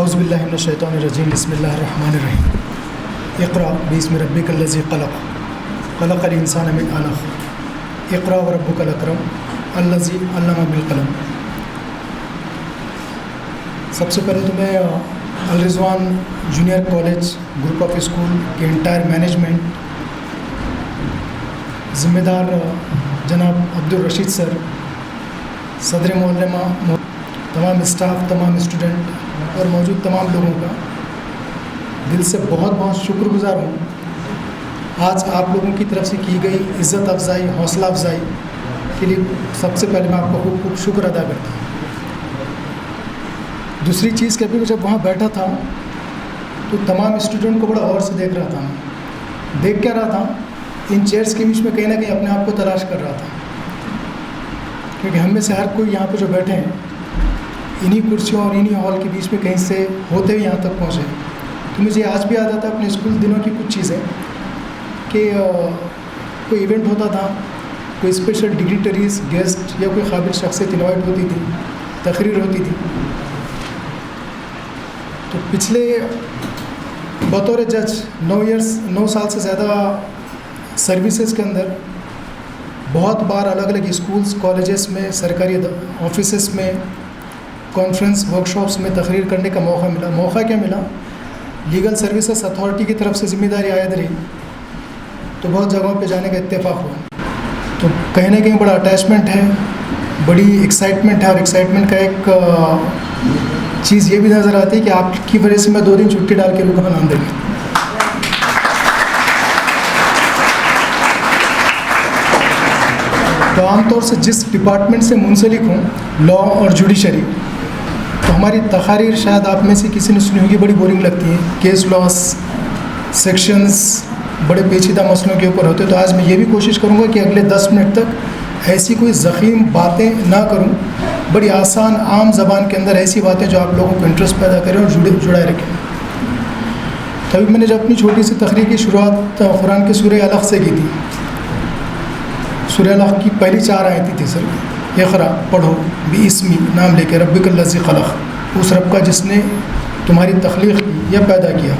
औज़ुबिल्लाहि मिनश्शैतानिर्रजीम बिस्मिल्लाहिर्रहमानिर्रहीम। इक़रा बिस्मि रब्बिकल्लज़ी ख़लक़ ख़लक़ल इंसान मिन अलक़ इक़रा व रब्बुकल अकरम अल्लज़ी अल्लमा बिल क़लम। सबसे पहले तो मैं Al Rizwan junior college group of school के इंटायर मैनेजमेंट, ज़िम्मेदार जनाब अब्दुल रशीद सर, सदर मोहल्लमा, तमाम स्टाफ, तमाम स्टूडेंट और मौजूद तमाम लोगों का दिल से बहुत बहुत शुक्रगुज़ार हूँ। आज आप लोगों की तरफ से की गई इज़्ज़त अफ़ज़ाई, हौसला अफ़ज़ाई के लिए सबसे पहले मैं आपका खूब खूब शुक्र अदा करता हूँ। दूसरी चीज़ कि अभी जब वहाँ बैठा था तो तमाम स्टूडेंट को बड़ा गौर से देख रहा था। मैं देख क्या रहा था, इन चेयर्स के बीच में कहीं ना कहीं अपने आप को तलाश कर रहा था, क्योंकि हम में से हर कोई यहाँ पर जो बैठे हैं इन्हीं कुर्सियों और इन्हीं हॉल के बीच में कहीं से होते हुए यहाँ तक पहुँचे। तो मुझे आज भी याद आता अपने स्कूल दिनों की कुछ चीज़ें कि कोई इवेंट होता था, कोई स्पेशल डिग्निटरीज, गेस्ट या कोई काबिल शख्सियत इन्वाइट होती थी, तकरीर होती थी। तो पिछले बतौर जज 9 साल से ज़्यादा सर्विसेज के अंदर बहुत बार अलग अलग स्कूल्स, कॉलेजेस में, सरकारी ऑफिसेस में, कॉन्फ्रेंस, वर्कशॉप्स में तकरीर करने का मौका मिला। मौका क्या मिला, लीगल सर्विसेज अथॉरिटी की तरफ से ज़िम्मेदारी आयद रही तो बहुत जगहों पे जाने का इत्तेफाक हुआ। तो कहीं ना कहीं बड़ा अटैचमेंट है, बड़ी एक्साइटमेंट है। और एक्साइटमेंट का एक चीज़ ये भी नज़र आती है कि आपकी वजह से मैं 2 दिन छुट्टी डाल के रुका नाम देंगे। तो आमतौर से जिस डिपार्टमेंट से मुंसलिक हूँ, लॉ और जुडिशरी, तो हमारी तकारीर शायद आप में से किसी ने सुनी होगी, बड़ी बोरिंग लगती है। केस लॉस, सेक्शंस, बड़े पेचीदा मसलों के ऊपर होते। तो आज मैं ये भी कोशिश करूँगा कि अगले 10 मिनट तक ऐसी कोई ज़ख़ीम बातें ना करूँ, बड़ी आसान आम ज़बान के अंदर ऐसी बातें जो आप लोगों को इंटरेस्ट पैदा करें और जुड़ाए रखें। तभी मैंने जब अपनी छोटी सी तकरीर की शुरुआत कुरान के सूरह अलक़ से की थी। सूरह अलक़ की पहली 4 आयतें थी सर, इक़रा पढ़ो बिस्मी, नाम लेके रब्बिकल्लज़ी ख़लक़, उस रब का जिसने तुम्हारी तख्लीक़ की या पैदा किया।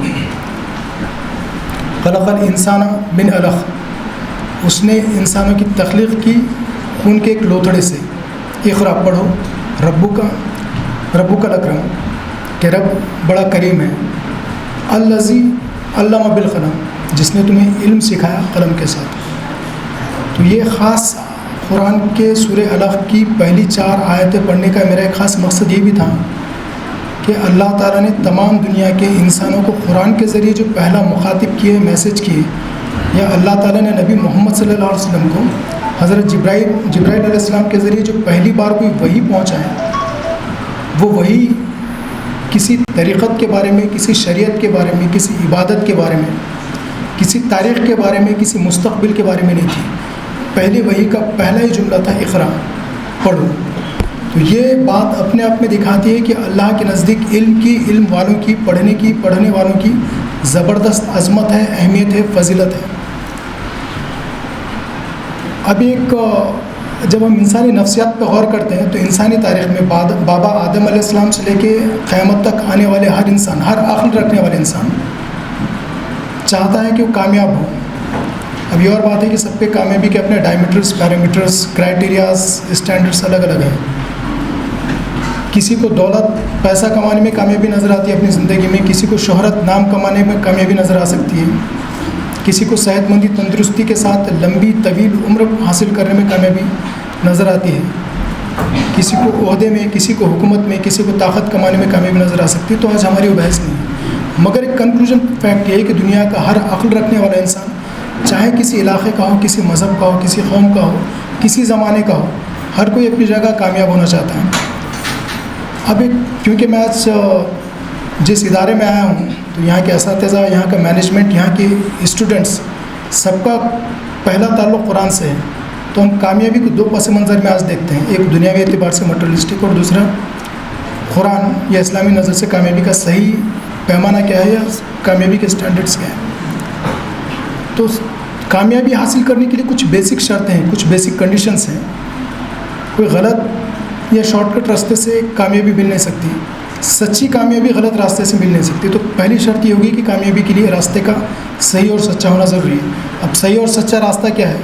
ख़लक़ल इंसान मिन अलक़, उसने इंसानों की तख्लीक़ की खून के एक लोथड़े से। इक़रा पढ़ो, रब्बुकल अकरम, के रब बड़ा करीम है। अल्लज़ी अल्लमा बिल क़लम, जिसने तुम्हें इल्म सिखाया कलम के साथ। तो ये ख़ास कुरान के सूरह अलक़ की पहली 4 आयतें पढ़ने का मेरा एक ख़ास मकसद ये भी था कि अल्लाह ताला ने तमाम दुनिया के इंसानों को कुरान के ज़रिए जो पहला मुखातिब किए, मैसेज किए, या अल्लाह ताला ने नबी मोहम्मद सल्लल्लाहु अलैहि वसल्लम को हज़रत जिब्राइल अलैहिस्सलाम के ज़रिए जो पहली बार कोई वही पहुँचाए, वो वही किसी तरीक़त के बारे में, किसी शरीयत के बारे में, किसी इबादत के बारे में, किसी तारीख़ के बारे में, किसी मुस्तक़बिल के बारे में नहीं थी। पहले वही का पहला ही जुमला था इक़रा पढ़ो। तो ये बात अपने आप में दिखाती है कि अल्लाह के नज़दीक इल्म वालों की, पढ़ने वालों की ज़बरदस्त अज़मत है, अहमियत है, फ़ज़ीलत है। अब एक जब हम इंसानी नफ्सियात पर गौर करते हैं तो इंसानी तारीख़ में बाबा आदम अलैहिस्सलाम से लेके क़यामत तक आने वाले हर इंसान, हर अक़ल रखने वाले इंसान चाहता है कि वो कामयाब हो। अब ये और बात है कि सब पे कामयाबी के अपने डायमीटर्स, पैरामीटर्स, क्राइटेरियाज, स्टैंडर्ड्स अलग अलग हैं। किसी को दौलत, पैसा कमाने में कामयाबी नज़र आती है अपनी ज़िंदगी में, किसी को शोहरत, नाम कमाने में कामयाबी नज़र आ सकती है, किसी को सेहतमंदी, तंदुरुस्ती के साथ लंबी तवील उम्र हासिल करने में कामयाबी नज़र आती है, किसी को ओहदे में, किसी को हुकूमत में, किसी को ताकत कमाने में कामयाबी नज़र आ सकती है। तो आज हमारी वो बहस नहीं है, मगर एक कंक्लूजन फैक्ट ये है कि दुनिया का हर अक़ल रखने वाला इंसान, चाहे किसी इलाक़े का हो, किसी मज़हब का हो, किसी कौम का हो, किसी ज़माने का हो, हर कोई अपनी जगह कामयाब होना चाहता है। अब क्योंकि मैं आज जिस इदारे में आया हूँ तो यहाँ के असातिज़ा, यहाँ का मैनेजमेंट, यहाँ के स्टूडेंट्स, सबका पहला ताल्लुक़ कुरान से है। तो हम कामयाबी को 2 पस मंज़र में आज देखते हैं, एक दुनियावी एतबार से मटेरियलिस्टिक, और दूसरा कुरान या इस्लामी नज़र से कामयाबी का सही पैमाना क्या है या कामयाबी के स्टैंडर्ड्स क्या हैं। तो कामयाबी हासिल करने के लिए कुछ बेसिक शर्तें हैं, कुछ बेसिक कंडीशंस हैं। कोई गलत या शॉर्टकट रास्ते से कामयाबी मिल नहीं सकती। सच्ची कामयाबी गलत रास्ते से मिल नहीं सकती। तो पहली शर्त ये होगी कि कामयाबी के लिए रास्ते का सही और सच्चा होना ज़रूरी है। अब सही और सच्चा रास्ता क्या है?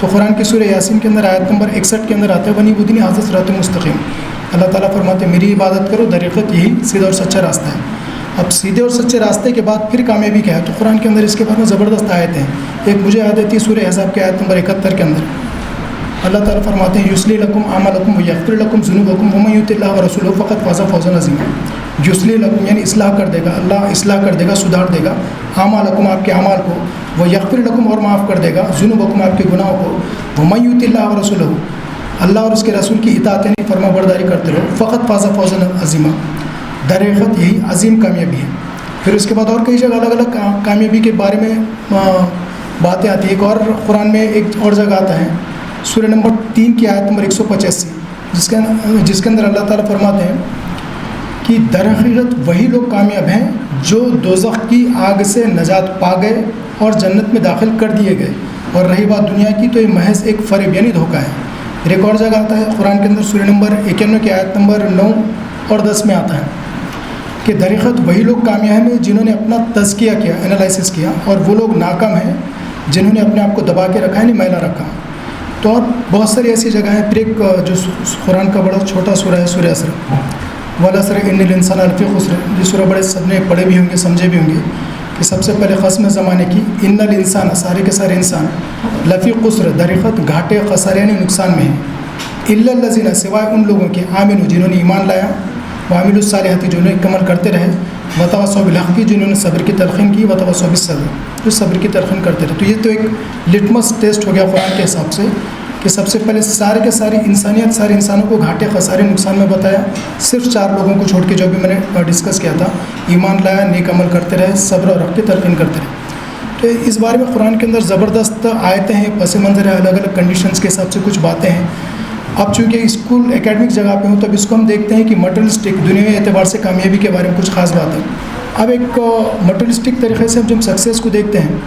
तो कुरान की सूरह यासीन के अंदर आयत नंबर 61 के अंदर आता है, बनी बुदनी हाज़ा सिरातुल मुस्तकीम। अल्लाह ताला फरमाते मेरी इबादत करो, दरीक़त यही सीधा और सच्चा रास्ता है। अब सीधे और सच्चे रास्ते के बाद फिर कामयाबी क्या है? तो कुरान के अंदर इसके बारे में ज़बरदस्त आयत हैं। एक मुझे याद आती है सूरह अहज़ाब के आयत नंबर 71 के अंदर अल्लाह ताला फरमाते हैं युस्ली लकुम अमालकुम व यग़फिर लकुम ज़ुनूबकुम व मन युतिल्लाह व रसूलहु फ़क़द फ़ाज़ फ़ौज़न अज़ीमा। युस्ली लकुम यानी इस्लाह कर देगा, अल्लाह इस्लाह कर देगा, सुधार देगा, अमालकुम आपके अमाल को, व यग़फिर लकुम और माफ़ कर देगा, ज़ुनूबकुम आपके गुनाहों को, व मन युतिल्लाह व रसूलहु अल्लाह और उसके रसूल की इताअत यानी फरमाबरदारी करते रहो, फ़क़द फ़ाज़ फ़ौज़न अज़ीमा, दरअसल यही अजीम कामयाबी है। फिर उसके बाद और कई जगह अलग अलग कामयाबी के बारे में बातें आती है। एक और कुरान में एक और जगह आता है सूरह नंबर 3 की आयत नंबर 185 जिसके अंदर अल्लाह ताला फरमाते हैं कि दरहकीकत वही लोग कामयाब हैं जो दोज़ख की आग से नजात पा गए और जन्नत में दाखिल कर दिए गए, और रही बात दुनिया की तो ये महज एक फ़रेब यानी धोखा है। फिर एक और जगह आता है कुरान के अंदर सूरह नंबर 91 की आयत नंबर 9 और 10 में आता है कि दरअसल वही लोग कामयाब हैं जिन्होंने अपना तज़किया किया, एनालिसिस किया, और वो लोग नाकाम हैं जिन्होंने अपने आप को दबा के रखा है, नहीं मैला रखा। तो और बहुत सारी ऐसी जगह हैं। फिर एक जो कुरान का बड़ा छोटा सूरा है सूरह असर, वल असर इन्नल इंसान लफ़ी खुस्र, ये सूरा बड़े सबने पढ़े भी होंगे, समझे भी होंगे कि सबसे पहले क़स्म ज़माने की इन्नल इंसान सारे के सारे इंसान लफ़ी खुस्र दरअसल घाटे खसारे यानी नुकसान में है, इल्लल लज़ीना सिवाय उन लोगों के आमिनू जिन्होंने ईमान लाया, वामिलुस सालिहाती जिन्होंने कमल करते रहे, वतवासौ बिल हक़ की जिन्होंने सब्र की तलक़ीन की, वतवासौ बिस सब्र जो सब्र की तलक़ीन करते रहे। तो ये तो एक लिटमस टेस्ट हो गया कुरान के हिसाब से कि सबसे पहले सारे के सारी इंसानियत, सारे इंसानों को घाटे खसारे नुकसान में बताया, सिर्फ 4 लोगों को छोड़ के जो भी मैंने डिस्कस किया था, ईमान लाया, नेक अमल करते रहे, सब्र और हक़ की तलक़ीन करते रहे। तो इस बारे में कुरान के अंदर ज़बरदस्त आयतें हैं, पस मंज़र है, अलग अलग कंडीशंस के हिसाब से कुछ बातें हैं। अब चूँकि स्कूल एकेडमिक जगह पे हूँ तब इसको हम देखते हैं कि मटेरियलिस्टिक दुनियावी एतबार से कामयाबी के बारे में कुछ ख़ास बात है। अब एक मटेरियलिस्टिक तरीक़े से जब सक्सेस को देखते हैं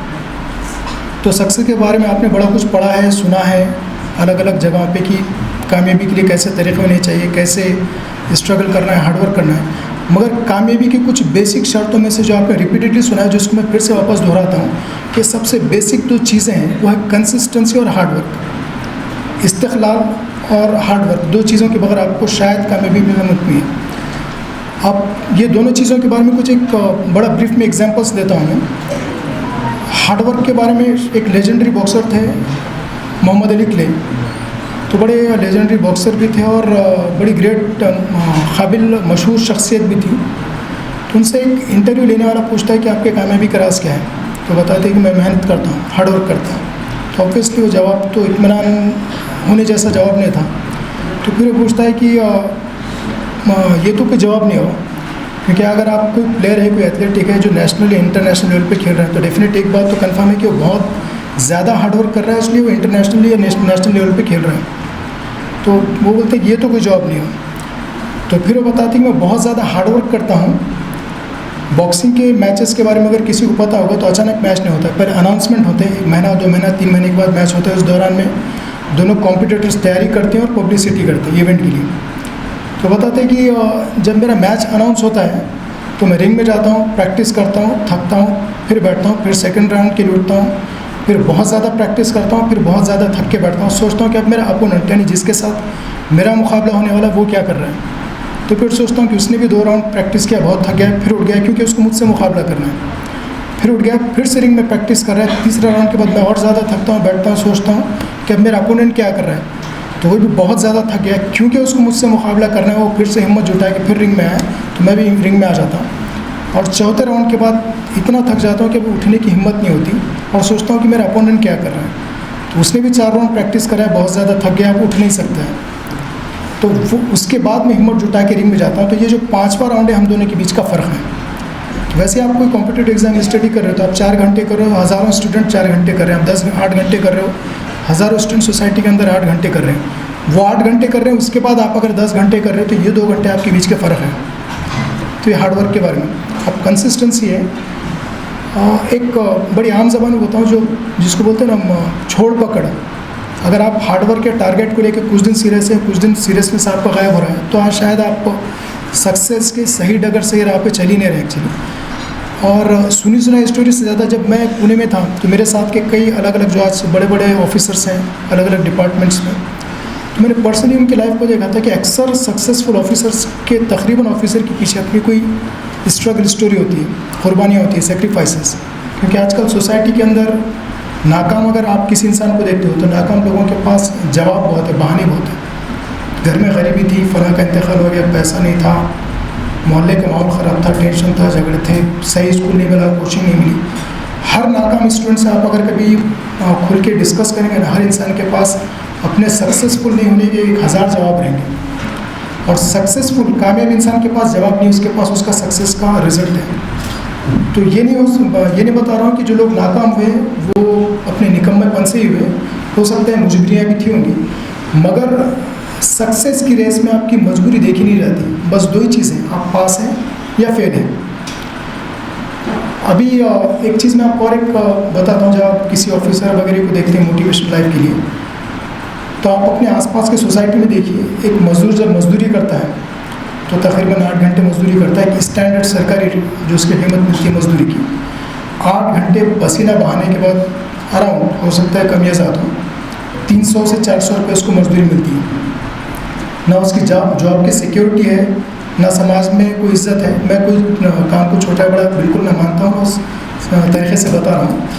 तो सक्सेस के बारे में आपने बड़ा कुछ पढ़ा है, सुना है अलग अलग जगह पे कि कामयाबी के लिए कैसे तरीक़े होने चाहिए, कैसे स्ट्रगल करना है, हार्डवर्क करना है, मगर कामयाबी की कुछ बेसिक शर्तों में से जो आपने रिपीटेडली सुना है, जिसको मैं फिर से वापस दोहराता हूँ कि सबसे बेसिक 2 चीज़ें हैं वो है कंसिस्टेंसी और हार्डवर्क। इस्तिक़लाल और हार्डवर्क 2 चीज़ों के बगैर आपको शायद कामयाबी मिलना मुमकिन है। अब ये दोनों चीज़ों के बारे में कुछ एक बड़ा ब्रीफ में एग्जांपल्स देता हूँ मैं। हार्डवर्क के बारे में एक लेजेंडरी बॉक्सर थे मोहम्मद अली क्ले, तो बड़े लेजेंडरी बॉक्सर भी थे और बड़ी ग्रेट काबिल मशहूर शख्सियत भी थी। तो उनसे एक इंटरव्यू लेने वाला पूछता है कि आपके कामयाबी का राज क्या है? तो बताते हैं कि मैं मेहनत करता हूँ, हार्डवर्क करता हूँ। तो ऑब्वियसली वो जवाब तो इत्मीनान होने जैसा जवाब नहीं था। तो फिर वो पूछता है कि ये तो कोई जवाब नहीं हो, क्योंकि अगर आप कोई प्लेयर है, कोई एथलेटिक है जो नेशनल या इंटरनेशनल लेवल पे खेल रहा है तो डेफिनेट एक बात तो कंफर्म है कि वो बहुत ज़्यादा हार्डवर्क कर रहा है, इसलिए वो इंटरनेशनल या नेशनल लेवल पे खेल रहा है। तो वो बोलते हैं कि ये तो कोई जवाब नहीं हो। तो फिर वो बताती है कि मैं बहुत ज़्यादा हार्डवर्क करता हूँ। बॉक्सिंग के मैचेस के बारे में अगर किसी को पता होगा तो अचानक मैच नहीं होता है, पहले अनाउंसमेंट होते हैं, 1 महीना 2 महीना 3 महीने के बाद मैच होता है। उस दौरान में दोनों कॉम्पिटिटर्स तैयारी करते हैं और पब्लिसिटी करते हैं इवेंट के लिए। तो बताते हैं कि जब मेरा मैच अनाउंस होता है तो मैं रिंग में जाता हूँ, प्रैक्टिस करता हूँ, थकता हूँ, फिर बैठता हूँ, फिर सेकंड राउंड के लिए उठता हूँ, फिर बहुत ज़्यादा प्रैक्टिस करता हूँ, फिर बहुत ज़्यादा थक के बैठता हूँ। सोचता हूँ कि अब मेरा अपोनेंट यानी जिसके साथ मेरा मुकाबला होने वाला वो क्या कर रहा है। तो फिर सोचता हूँ कि उसने भी 2 राउंड प्रैक्टिस किया, बहुत थक गया, फिर उठ गया क्योंकि उसको मुझसे मुकाबला करना है। फिर उठ गया, फिर से रिंग में प्रैक्टिस कर रहा है। तीसरा राउंड के बाद मैं और ज़्यादा थकता हूँ, बैठता हूँ, सोचता हूँ कि अब मेरा अपोनेंट क्या कर रहा है। तो वो भी बहुत ज़्यादा थक गया क्योंकि उसको मुझसे मुकाबला करना है। वो फिर से हिम्मत जुटाए कि फिर रिंग में आए, तो मैं भी रिंग में आ जाता हूँ। और चौथे राउंड के बाद इतना थक जाता हूँ कि अब उठने की हिम्मत नहीं होती और सोचता हूँ कि मेरा अपोनेंट क्या कर रहा है। तो उसने भी 4 राउंड प्रैक्टिस करा है, बहुत ज़्यादा थक गया, अब उठ नहीं सकता है। तो वो उसके बाद में हिम्मत जुटा के रिंग में जाता हूँ। तो ये जो 5वां राउंड है हम दोनों के बीच का फ़र्क है। तो वैसे आप कोई कॉम्पिटिटिव एग्जाम स्टडी कर रहे हो तो आप 4 घंटे कर रहे हो, हज़ारों स्टूडेंट 4 घंटे कर रहे हैं, आप 8 घंटे कर रहे हो, हज़ारों स्टूडेंट सोसाइटी के अंदर 8 घंटे कर रहे हैं। वो 8 घंटे कर रहे हैं, उसके बाद आप अगर 10 घंटे कर रहे हो तो ये 2 घंटे आपके बीच के फ़र्क है। तो ये हार्डवर्क के बारे में। अब कंसिस्टेंसी है, एक बड़ी आम ज़बान में बताऊँ जो जिसको बोलते हैं ना छोड़ पकड़। अगर आप हार्डवर्क के टारगेट को लेकर कुछ दिन सीरियस है, कुछ दिन सीरियसनेस आपका गायब हो रहा है, तो आज शायद आप सक्सेस के सही डगर सही राह पे चल ही नहीं रहे एक्चुअली। और सुनी सुनाई स्टोरी से ज़्यादा जब मैं पुणे में था तो मेरे साथ के कई अलग अलग जो आज बड़े बड़े ऑफिसर्स हैं अलग अलग डिपार्टमेंट्स में, तो मैंने पर्सनली उनकी लाइफ को देखा था कि अक्सर सक्सेसफुल ऑफिसर्स के तकरीबन ऑफिसर के पीछे अपनी कोई स्ट्रगल स्टोरी होती है, कुर्बानियाँ होती है, सेक्रीफाइसेस। क्योंकि आजकल सोसाइटी के अंदर नाकाम अगर आप किसी इंसान को देखते हो तो नाकाम लोगों के पास जवाब बहुत है, बहाने बहुत है। घर में गरीबी थी, फलां का इंतकाल हो गया, पैसा नहीं था, मोहल्ले का माहौल ख़राब था, टेंशन था, झगड़े थे, सही स्कूल नहीं मिला, कोचिंग नहीं मिली। हर नाकाम स्टूडेंट से आप अगर कभी खुल के डिस्कस करेंगे ना, हर इंसान के पास अपने सक्सेसफुल नहीं होने के 1000 जवाब रहेंगे। और सक्सेसफुल कामयाब इंसान के पास जवाब नहीं, उसके पास उसका सक्सेस का रिजल्ट है। तो ये नहीं बता रहा हूँ कि जो लोग नाकाम हुए वो अपने निकम्मेपन से ही हुए, हो सकता है मुजबरियाँ भी थी होंगी, मगर सक्सेस की रेस में आपकी मजबूरी देखी नहीं जाती। बस दो ही चीज़ें, आप पास हैं या फेल हैं। अभी एक चीज़ मैं आपको और एक बताता हूँ, जब आप किसी ऑफिसर वगैरह को देखते हैं मोटिवेशन लाइफ के लिए, तो आप अपने आसपास के सोसाइटी में देखिए, एक मजदूर जब मजदूरी करता है तो तकरीबन 8 घंटे मजदूरी करता है कि स्टैंडर्ड सरकारी जो उसकी कीमत मिलती है मजदूरी की, 8 घंटे पसीना बहाने के बाद अराउंड, हो सकता है कम या ज़्यादा हो, 300 से 400 रुपये उसको मजदूरी मिलती है। ना उसकी जॉब की सिक्योरिटी है, ना समाज में कोई इज्जत है। मैं कोई काम को छोटा बड़ा बिल्कुल ना मानता हूँ, उस तरीके से बता रहा हूँ।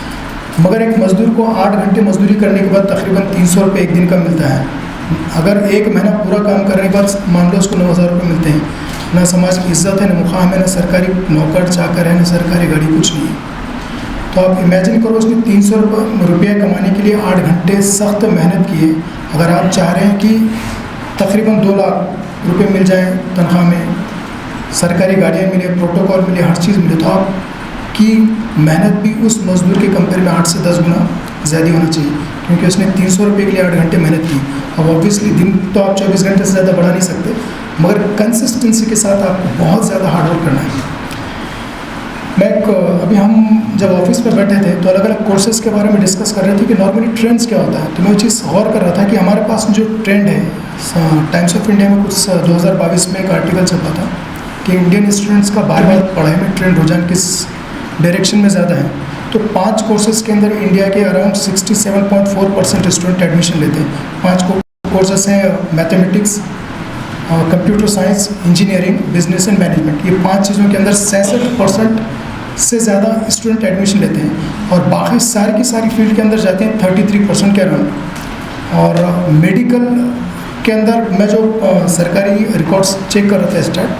मगर एक मज़दूर को 8 घंटे मजदूरी करने के बाद तकरीबन 300 रुपये एक दिन का मिलता है। अगर एक महीना पूरा काम करने के बाद मान लो उसको 9000 रुपये मिलते हैं। ना समाज की इज्जत है, ना मुकाम है, ना सरकारी नौकर चाकर है, ना सरकारी गाड़ी, कुछ नहीं है। तो आप इमेजिन करो, उसने 300 रुपये कमाने के लिए 8 घंटे सख्त मेहनत की है। अगर आप चाह रहे हैं कि तकरीबन 2 लाख रुपए मिल जाए तनख्वाह में, सरकारी गाड़ियाँ मिले, प्रोटोकॉल मिले, हर चीज़ मिले, तो आपकी मेहनत भी उस मजदूर के कंपेयर में 8 से 10 गुना ज़्यादा होना चाहिए, क्योंकि उसने 300 रुपये के लिए 8 घंटे मेहनत की। अब ऑब्वियसली दिन तो आप 24 घंटे से ज़्यादा बढ़ा नहीं सकते, मगर कंसिस्टेंसी के साथ आपको बहुत ज़्यादा हार्डवर्क करना है। अभी हम जब ऑफिस में बैठे थे तो अलग अलग कोर्सेज़ के बारे में डिस्कस कर रहे थे कि नॉर्मली ट्रेंड्स क्या होता है। तो मैं वो चीज़ गौर कर रहा था कि हमारे पास जो ट्रेंड है, टाइम्स ऑफ इंडिया में कुछ 2022 में एक आर्टिकल छपा था कि इंडियन स्टूडेंट्स का बार बार पढ़ाई में ट्रेंड रुझान किस डायरेक्शन में ज़्यादा है। तो 5 कोर्सेज़ के अंदर इंडिया के अराउंड 67.4% स्टूडेंट एडमिशन लेते हैं। 5 कोर्सेस हैं mathematics, computer science, engineering, business and management. ये 5 चीज़ों के अंदर 66% से ज़्यादा स्टूडेंट एडमिशन लेते हैं, और बाकी सारी की सारी फील्ड के अंदर जाते हैं 33% के अराउंड। और मेडिकल के अंदर मैं जो सरकारी रिकॉर्ड्स चेक कर रहा था स्टार्ट,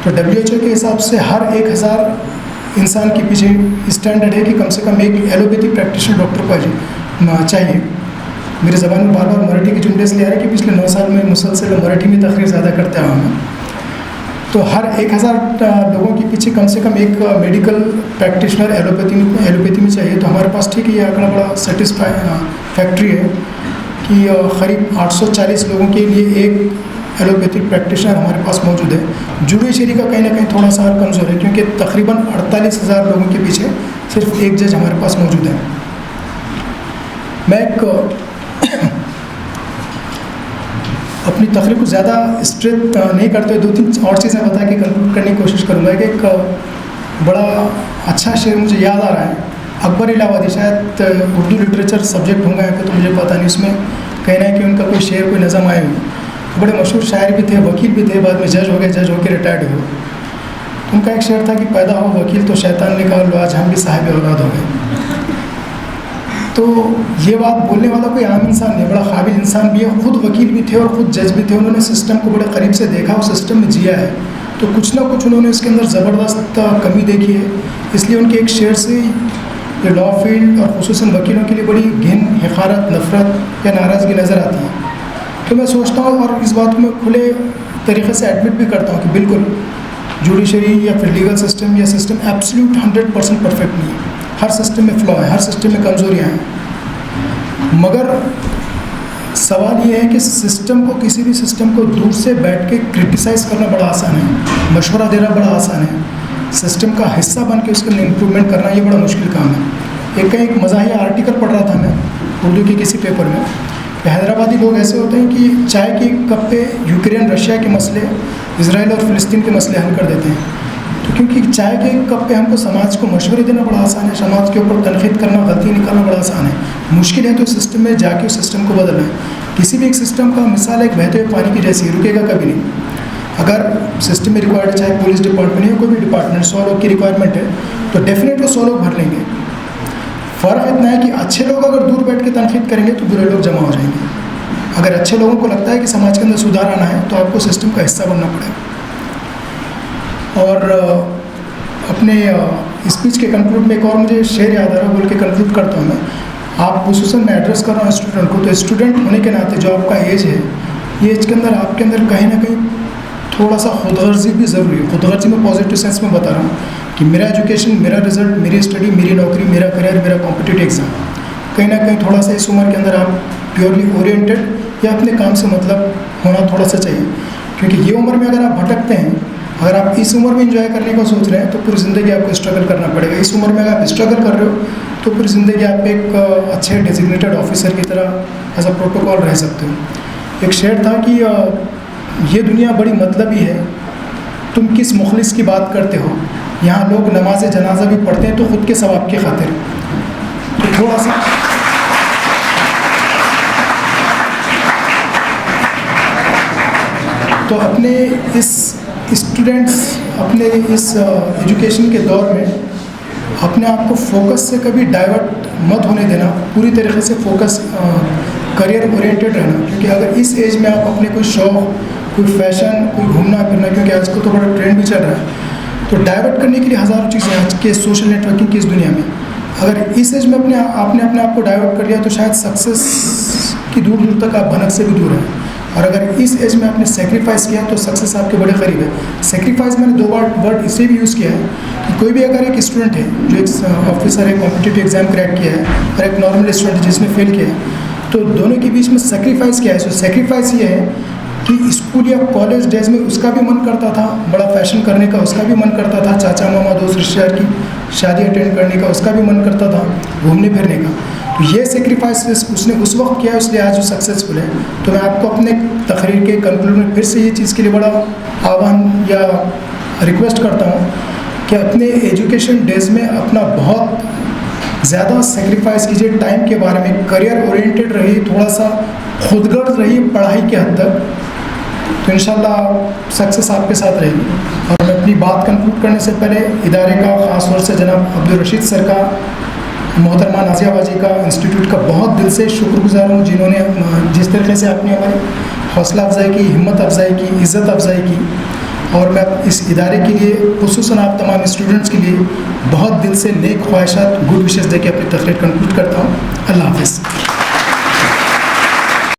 तो WHO के हिसाब से हर 1000 इंसान के पीछे स्टैंडर्ड है कि कम से कम एक एलोपैथी प्रैक्टिशनर डॉक्टर को चाहिए। मेरी ज़बान में बार बार मराठी की जुमले इसलिए आ रहा है कि पिछले 9 साल में मुसलसल मराठी में तकरीर ज़्यादा करते आया हूँ। तो हर 1000 लोगों के पीछे कम से कम एक मेडिकल प्रैक्टिशनर एलोपैथी में चाहिए। तो हमारे पास ठीक है, ये आंकड़ा बड़ा फैक्ट्री है कि करीब 840 लोगों के लिए एक एलोपैथिक प्रैक्टिशनर हमारे पास मौजूद है। जुडिशरी का कहीं ना कहीं थोड़ा सा कमज़ोर है, क्योंकि तकरीबन 48,000 लोगों के पीछे सिर्फ एक जज हमारे पास मौजूद है। मैं एक अपनी तकरीर को ज़्यादा स्ट्रेट नहीं करते, 2-3 और चीज़ें बता के कंक्लूड करने की कोशिश करूँगा। कि एक बड़ा अच्छा शेर मुझे याद आ रहा है, अकबर इलाहाबादी, शायद उर्दू लिटरेचर सब्जेक्ट होंगे आपको तो मुझे पता नहीं, उसमें कहना है कि उनका कोई शेर, कोई नज़म आए हुए। तो बड़े मशहूर शायर भी थे, वकील भी थे, बाद में जज हो गए, जज होकर रिटायर्ड हुए। तो उनका एक शेर था कि पैदा हो वकील तो शैतान ने कहा लो आज हम भी साहिब औलाद हो गए। तो ये बात बोलने वाला कोई आम इंसान नहीं, बड़ा काबिल इंसान भी है, खुद वकील भी थे और ख़ुद जज भी थे। उन्होंने सिस्टम को बड़े करीब से देखा और सिस्टम में जिया है, तो कुछ ना कुछ उन्होंने इसके अंदर ज़बरदस्त कमी देखी है। इसलिए उनके एक शेर से ये लॉ फील्ड और खुसूसन वकीलों के लिए बड़ी घिन, हक़ारत, नफ़रत या नाराज़गी नज़र आती है। तो मैं सोचता हूँ और इस बात को मैं खुले तरीक़े से एडमिट भी करता हूँ कि बिल्कुल जुडिशरी या फिर लीगल सिस्टम या सिस्टम एब्सोल्यूट 100% परफेक्ट नहीं है। हर सिस्टम में फ्लॉ है, हर सिस्टम में कमज़ोरियाँ हैं। मगर सवाल ये है कि सिस्टम को, किसी भी सिस्टम को दूर से बैठ के क्रिटिसाइज़ करना बड़ा आसान है, मशवरा देना बड़ा आसान है, सिस्टम का हिस्सा बन के उसके अंदर इम्प्रूवमेंट करना ये बड़ा मुश्किल काम है। एक मज़ाहिया आर्टिकल पढ़ रहा था मैं उर्दू के किसी पेपर में, हैदराबादी लोग ऐसे होते हैं कि चाय के कप पे यूक्रेन रशिया के मसले, इसराइल और फ़िलिस्तीन के मसले हल कर देते हैं। तो क्योंकि चाय के कप पे हमको समाज को मशवरे देना बड़ा आसान है, समाज के ऊपर तनकीद करना, गलती निकालना बड़ा आसान है। मुश्किल है तो सिस्टम में जाके उस सिस्टम को बदलना है। किसी भी एक सिस्टम का मिसाल एक बहते हुए पानी की जैसी, रुकेगा कभी नहीं। अगर सिस्टम में रिक्वायर्ड है, चाहे पुलिस डिपार्टमेंट या कोई भी डिपार्टमेंट, 100 लोग की रिक्वायरमेंट है तो डेफिनेट वो 100 लोग भर लेंगे। फ़र्क इतना है कि अच्छे लोग अगर दूर बैठ के तनकीद करेंगे तो बुरे लोग जमा हो जाएंगे। अगर अच्छे लोगों को लगता है कि समाज के अंदर सुधार आना है तो आपको सिस्टम का हिस्सा बनना पड़ेगा। और अपने स्पीच के कंक्लूड में एक और मुझे शेर याद आ रहा है, बोल के कंक्लूड करता हूँ मैं। आप खुसूसन मैं एड्रेस कर रहा हूँ स्टूडेंट को, तो स्टूडेंट होने के नाते जो आपका एज है, ये एज के अंदर आपके अंदर कहीं ना कहीं थोड़ा सा खुदगर्जी भी ज़रूरी है। खुदगर्जी में पॉजिटिव सेंस में बता रहा हूँ कि मेरा एजुकेशन, मेरा रिजल्ट, मेरी स्टडी, मेरी नौकरी, मेरा करियर, मेरा कॉम्पिटिटिव एग्ज़ाम, कहीं ना कहीं थोड़ा सा इस उम्र के अंदर आप प्योरली ओरिएंटेड या अपने काम से मतलब होना थोड़ा सा चाहिए। क्योंकि ये उम्र में अगर आप भटकते हैं, अगर आप इस उम्र में एंजॉय करने को सोच रहे हैं तो पूरी ज़िंदगी आपको स्ट्रगल करना पड़ेगा। इस उम्र में अगर आप स्ट्रगल कर रहे हो तो पूरी ज़िंदगी आप एक अच्छे डेजिग्नेटेड ऑफिसर की तरह एज अ प्रोटोकॉल रह सकते हो। एक शेर था कि ये दुनिया बड़ी मतलबी है, तुम किस मुखलिस की बात करते हो, यहाँ लोग नमाज जनाजा भी पढ़ते हैं तो ख़ुद के सवाब की खातिर। तो थोड़ा सा तो अपने इस स्टूडेंट्स, अपने इस एजुकेशन के दौर में अपने आप को फोकस से कभी डाइवर्ट मत होने देना, पूरी तरीके से फोकस करियर ओरिएंटेड रहना। क्योंकि अगर इस एज में आप अपने कोई शौक़, कोई फैशन, कोई घूमना फिरना, क्योंकि आजकल तो बड़ा ट्रेंड भी चल रहा है, तो डाइवर्ट करने के लिए हज़ारों चीज़ें आज के सोशल नेटवर्किंग की इस दुनिया में, अगर इस एज में आपने अपने आप को डाइवर्ट कर लिया तो शायद सक्सेस की दूर दूर तक आप भनक से भी दूर हैं। और अगर इस एज में आपने सेक्रीफाइस किया तो सक्सेस आपके बड़े करीब है। सेक्रीफाइस मैंने 2 बार वर्ड इससे भी यूज़ किया है कि कोई भी अगर एक स्टूडेंट है जो एक ऑफिसर है, कॉम्पिटिटिव एग्जाम क्रैक किया है, और एक नॉर्मल स्टूडेंट है जिसने फेल किया है, तो दोनों के बीच में सेक्रीफाइस क्या है। सो सेक्रीफाइस ये है कि स्कूल या कॉलेज डेज में उसका भी मन करता था बड़ा फैशन करने का, उसका भी मन करता था चाचा मामा दोस्त रिश्तेदार की शादी अटेंड करने का, उसका भी मन करता था घूमने फिरने का। तो ये सेक्रीफाइस उसने उस वक्त किया है, इसलिए आज वो सक्सेसफुल है। तो मैं आपको अपने तकरीर के कंक्लूड में फिर से ये चीज़ के लिए बड़ा आह्वान या रिक्वेस्ट करता हूँ कि अपने एजुकेशन डेज में अपना बहुत ज़्यादा सेक्रीफाइस कीजिए टाइम के बारे में, करियर ओरिएंटेड रहिए, थोड़ा सा खुदगर्ज रहिए पढ़ाई के हद तक, तो इंशाल्लाह सक्सेस आपके साथ रहेगी। और मैं अपनी बात कंक्लूड करने से पहले इदारे का, ख़ास तौर से जनाब अब्दुल रशीद सर का, मोहतरमा नाज़िया बाजी का, इंस्टीट्यूट का बहुत दिल से शुक्रगुजार हूँ जिन्होंने जिस तरीके से आपने हमारी हौसला अफजाई की, हिम्मत अफजाई की, इज़्ज़त अफजाई की। और मैं इस इदारे के लिए, खुसूसन आप तमाम स्टूडेंट्स के लिए बहुत दिल से नेक ख्वाहिशात, गुड विशेस देके अपनी तकरीर कंक्लूड करता हूँ। अल्लाह हाफ़िज़।